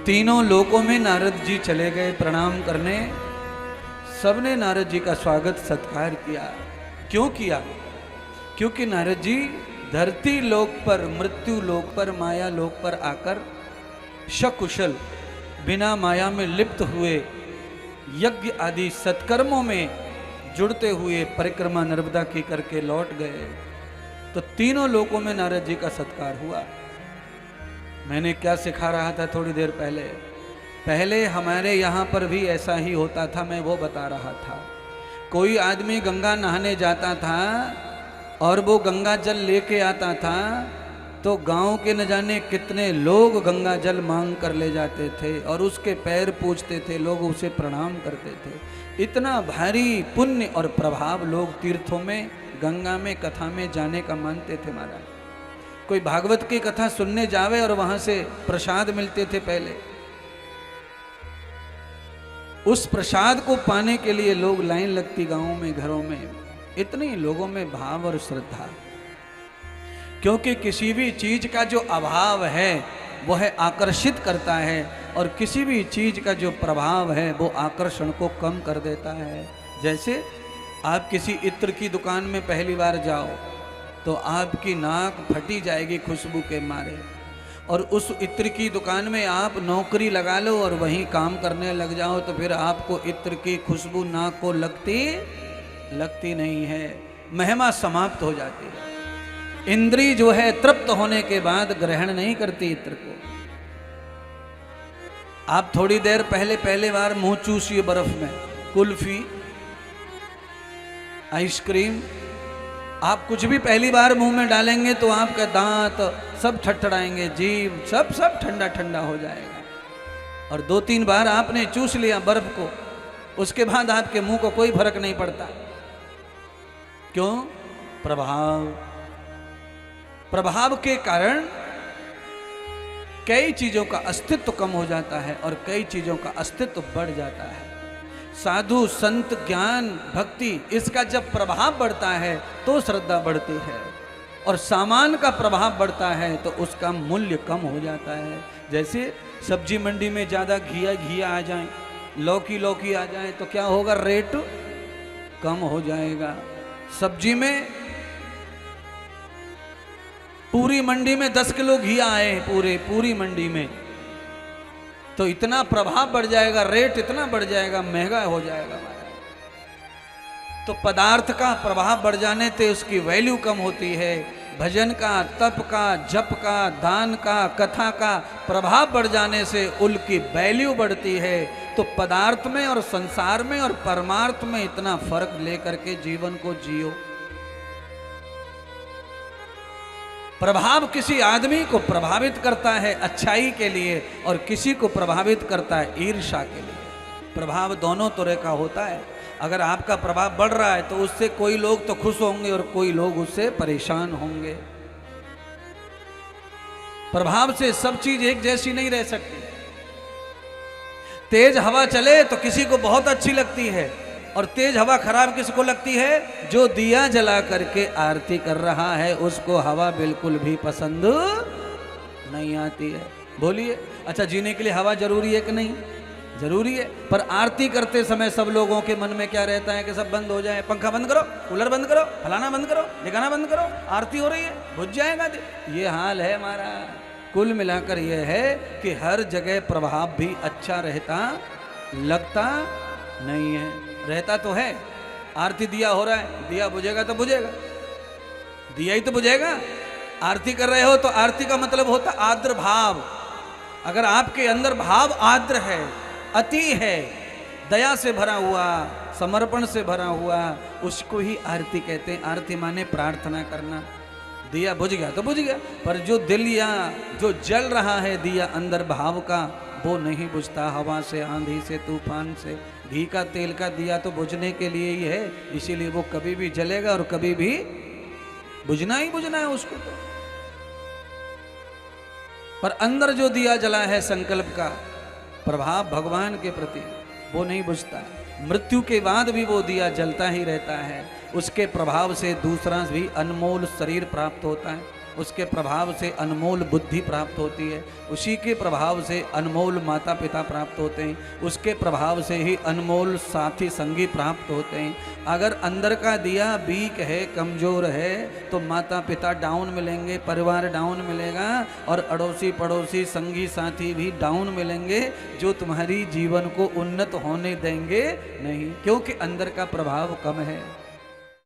तीनों लोकों में नारद जी चले गए प्रणाम करने। सबने नारद जी का स्वागत सत्कार किया। क्यों किया? क्योंकि नारद जी धरती लोक पर, मृत्यु लोक पर, माया लोक पर आकर सकुशल बिना माया में लिप्त हुए यज्ञ आदि सत्कर्मों में जुड़ते हुए परिक्रमा नर्मदा की करके लौट गए। तो तीनों लोकों में नारद जी का सत्कार हुआ। मैंने क्या सिखा रहा था थोड़ी देर पहले हमारे यहाँ पर भी ऐसा ही होता था। मैं वो बता रहा था। कोई आदमी गंगा नहाने जाता था और वो गंगा जल लेके आता था तो गांव के न जाने कितने लोग गंगा जल मांग कर ले जाते थे और उसके पैर पूजते थे, लोग उसे प्रणाम करते थे। इतना भारी पुण्य और प्रभाव लोग तीर्थों में, गंगा में, कथा में जाने का मानते थे महाराज। कोई भागवत की कथा सुनने जावे और वहां से प्रसाद मिलते थे पहले। उस प्रसाद को पाने के लिए लोग लाइन लगती गांवों में, घरों में। इतने लोगों में भाव और श्रद्धा, क्योंकि किसी भी चीज का जो अभाव है वो है आकर्षित करता है और किसी भी चीज का जो प्रभाव है वो आकर्षण को कम कर देता है। जैसे आप किसी इत्र की दुकान में पहली बार जाओ तो आपकी नाक फटी जाएगी खुशबू के मारे, और उस इत्र की दुकान में आप नौकरी लगा लो और वहीं काम करने लग जाओ तो फिर आपको इत्र की खुशबू नाक को लगती नहीं है, महिमा समाप्त हो जाती है। इंद्री जो है तृप्त होने के बाद ग्रहण नहीं करती इत्र को। आप थोड़ी देर पहले बार मुंह चूसिए बर्फ में, कुल्फी, आइसक्रीम, आप कुछ भी पहली बार मुंह में डालेंगे तो आपका दांत सब ठठड़ाएंगे, जीभ सब ठंडा ठंडा हो जाएगा। और 2-3 बार आपने चूस लिया बर्फ को, उसके बाद आपके मुंह को कोई फर्क नहीं पड़ता। क्यों? प्रभाव के कारण कई चीजों का अस्तित्व कम हो जाता है और कई चीजों का अस्तित्व बढ़ जाता है। साधु संत ज्ञान भक्ति, इसका जब प्रभाव बढ़ता है तो श्रद्धा बढ़ती है, और सामान का प्रभाव बढ़ता है तो उसका मूल्य कम हो जाता है। जैसे सब्जी मंडी में ज़्यादा घिया आ जाए, लौकी आ जाए तो क्या होगा? रेट कम हो जाएगा। सब्जी में पूरी मंडी में 10 किलो घिया आए, पूरी मंडी में, तो इतना प्रभाव बढ़ जाएगा, रेट इतना बढ़ जाएगा, महंगा हो जाएगा। तो पदार्थ का प्रभाव बढ़ जाने से उसकी वैल्यू कम होती है। भजन का, तप का, जप का, दान का, कथा का प्रभाव बढ़ जाने से उनकी वैल्यू बढ़ती है। तो पदार्थ में और संसार में और परमार्थ में इतना फर्क लेकर के जीवन को जियो। प्रभाव किसी आदमी को प्रभावित करता है अच्छाई के लिए और किसी को प्रभावित करता है ईर्ष्या के लिए। प्रभाव दोनों तरह का होता है। अगर आपका प्रभाव बढ़ रहा है तो उससे कोई लोग तो खुश होंगे और कोई लोग उससे परेशान होंगे। प्रभाव से सब चीज एक जैसी नहीं रह सकती। तेज हवा चले तो किसी को बहुत अच्छी लगती है और तेज हवा खराब किसको लगती है? जो दिया जला करके आरती कर रहा है उसको हवा बिल्कुल भी पसंद नहीं आती है। बोलिए, अच्छा जीने के लिए हवा जरूरी है कि नहीं? जरूरी है। पर आरती करते समय सब लोगों के मन में क्या रहता है कि सब बंद हो जाए, पंखा बंद करो, कूलर बंद करो, फलाना बंद करो, ठिकाना बंद करो, आरती हो रही है, बुझ जाएगा। ये हाल है हमारा। कुल मिलाकर यह है कि हर जगह प्रभाव भी अच्छा रहता लगता नहीं है। रहता तो है, आरती दिया हो रहा है, दिया बुझेगा तो बुझेगा, दिया ही तो बुझेगा। आरती कर रहे हो तो आरती का मतलब होता आर्द्र भाव। अगर आपके अंदर भाव आर्द्र है, अति है, दया से भरा हुआ, समर्पण से भरा हुआ, उसको ही आरती कहते हैं। आरती माने प्रार्थना करना। दिया बुझ गया तो बुझ गया, पर जो दिल या जो जल रहा है दिया अंदर भाव का, वो नहीं बुझता। हवा से, आंधी से, तूफान से। घी का, तेल का दिया तो बुझने के लिए ही है, इसीलिए वो कभी भी जलेगा और कभी भी बुझना ही बुझना है उसको तो। पर अंदर जो दिया जला है संकल्प का प्रभाव भगवान के प्रति, वो नहीं बुझता। मृत्यु के बाद भी वो दिया जलता ही रहता है। उसके प्रभाव से दूसरा भी अनमोल शरीर प्राप्त होता है। उसके प्रभाव से अनमोल बुद्धि प्राप्त होती है, उसी के प्रभाव से अनमोल माता पिता प्राप्त होते हैं, उसके प्रभाव से ही अनमोल साथी संगी प्राप्त होते हैं। अगर अंदर का दिया वीक है, कमज़ोर है, तो माता पिता डाउन मिलेंगे, परिवार डाउन मिलेगा और अड़ोसी पड़ोसी संगी साथी भी डाउन मिलेंगे, जो तुम्हारी जीवन को उन्नत होने देंगे नहीं, क्योंकि अंदर का प्रभाव कम है।